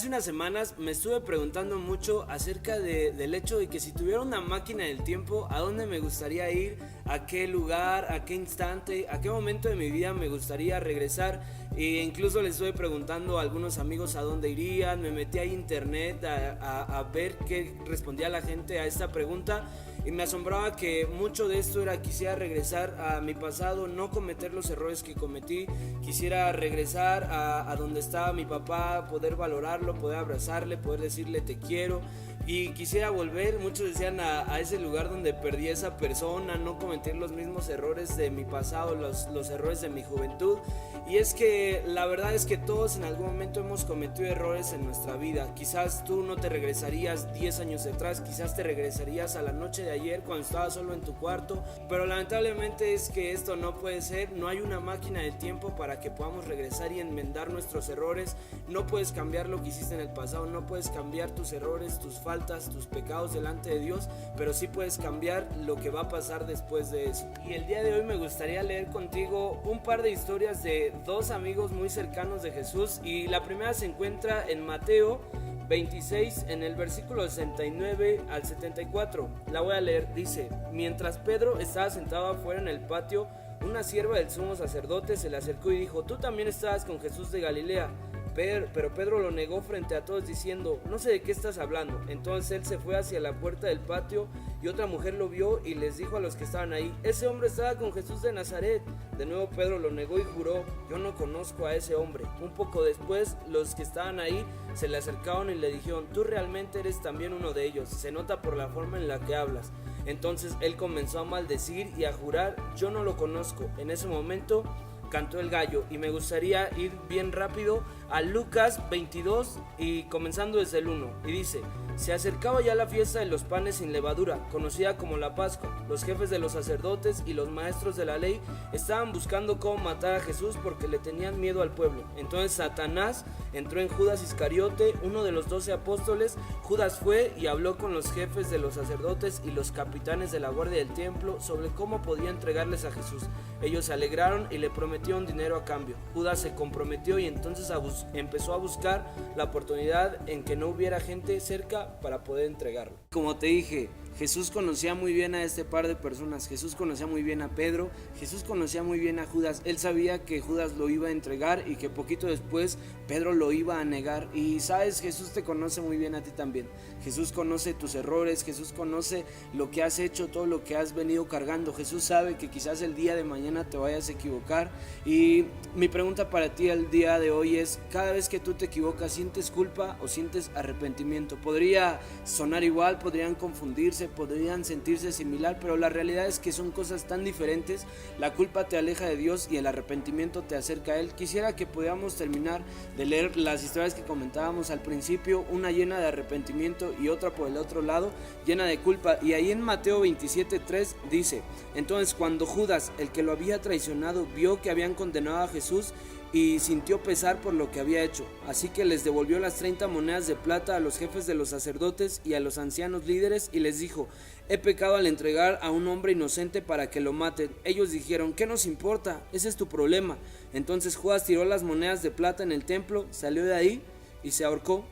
Hace unas semanas me estuve preguntando mucho acerca del hecho de que si tuviera una máquina del tiempo, ¿a dónde me gustaría ir? ¿A qué lugar? ¿A qué instante? ¿A qué momento de mi vida me gustaría regresar? E incluso les estuve preguntando a algunos amigos a dónde irían. Me metí a internet a ver qué respondía la gente a esta pregunta. Y me asombraba que mucho de esto era: quisiera regresar a mi pasado, no cometer los errores que cometí. Quisiera regresar a donde estaba mi papá, poder valorarlo, poder abrazarle, poder decirle te quiero. Y quisiera volver, muchos decían, a ese lugar donde perdí a esa persona, no cometer los mismos errores de mi pasado, los errores de mi juventud. Y es que la verdad es que todos en algún momento hemos cometido errores en nuestra vida. Quizás tú no te regresarías 10 años atrás, quizás te regresarías a la noche de ayer cuando estabas solo en tu cuarto, pero lamentablemente es que esto no puede ser. No hay una máquina del tiempo para que podamos regresar y enmendar nuestros errores. No puedes cambiar lo que hiciste en el pasado, no puedes cambiar tus errores, tus faltas, tus pecados delante de Dios, pero sí puedes cambiar lo que va a pasar después de eso. Y el día de hoy me gustaría leer contigo un par de historias de dos amigos muy cercanos de Jesús, y la primera se encuentra en Mateo 26, en el versículo 69 al 74. La voy a leer. Dice: mientras Pedro estaba sentado afuera en el patio, una sierva del sumo sacerdote se le acercó y dijo: tú también estabas con Jesús de Galilea. Pero Pedro lo negó frente a todos diciendo: no sé de qué estás hablando. Entonces él se fue hacia la puerta del patio, y otra mujer lo vio y les dijo a los que estaban ahí: ese hombre estaba con Jesús de Nazaret. De nuevo Pedro lo negó y juró: yo no conozco a ese hombre. Un poco después los que estaban ahí se le acercaron y le dijeron: tú realmente eres también uno de ellos, se nota por la forma en la que hablas. Entonces él comenzó a maldecir y a jurar: yo no lo conozco. En ese momento cantó el gallo. Y me gustaría ir bien rápido a Lucas 22 y comenzando desde el 1. Y dice: se acercaba ya la fiesta de los panes sin levadura, conocida como la Pascua. Los jefes de los sacerdotes y los maestros de la ley estaban buscando cómo matar a Jesús porque le tenían miedo al pueblo. Entonces Satanás entró en Judas Iscariote, uno de los 12 apóstoles. Judas fue y habló con los jefes de los sacerdotes y los capitanes de la guardia del templo sobre cómo podía entregarles a Jesús. Ellos se alegraron y le prometieron dinero a cambio. Judas se comprometió y entonces empezó a buscar la oportunidad en que no hubiera gente cerca para poder entregarlo. Como te dije, Jesús conocía muy bien a este par de personas. Jesús conocía muy bien a Pedro, Jesús conocía muy bien a Judas. Él sabía que Judas lo iba a entregar y que poquito después Pedro lo iba a negar. Y sabes, Jesús te conoce muy bien a ti también. Jesús conoce tus errores, Jesús conoce lo que has hecho, todo lo que has venido cargando. Jesús sabe que quizás el día de mañana te vayas a equivocar. Y mi pregunta para ti el día de hoy es: cada vez que tú te equivocas, ¿sientes culpa o sientes arrepentimiento? Podría sonar igual, podrían confundirse, podrían sentirse similar, pero la realidad es que son cosas tan diferentes. La culpa te aleja de Dios y el arrepentimiento te acerca a Él. Quisiera que podamos terminar de leer las historias que comentábamos al principio, una llena de arrepentimiento y otra por el otro lado llena de culpa. Y ahí en Mateo 27:3 dice: entonces cuando Judas, el que lo había traicionado, vio que habían condenado a Jesús, y sintió pesar por lo que había hecho, así que les devolvió las 30 monedas de plata a los jefes de los sacerdotes y a los ancianos líderes, y les dijo: he pecado al entregar a un hombre inocente para que lo maten. Ellos dijeron: ¿qué nos importa? Ese es tu problema. Entonces Judas tiró las monedas de plata en el templo, salió de ahí y se ahorcó.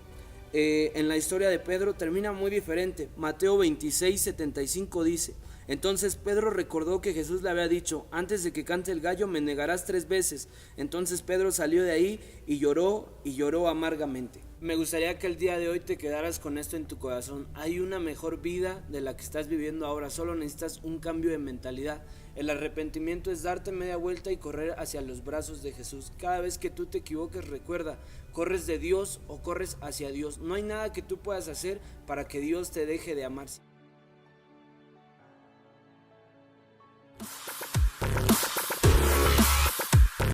En la historia de Pedro termina muy diferente. Mateo 26:75 dice: entonces Pedro recordó que Jesús le había dicho: antes de que cante el gallo me negarás 3 veces. Entonces Pedro salió de ahí y lloró amargamente. Me gustaría que el día de hoy te quedaras con esto en tu corazón: hay una mejor vida de la que estás viviendo ahora, solo necesitas un cambio de mentalidad. El arrepentimiento es darte media vuelta y correr hacia los brazos de Jesús. Cada vez que tú te equivoques, recuerda: ¿corres de Dios o corres hacia Dios? No hay nada que tú puedas hacer para que Dios te deje de amar.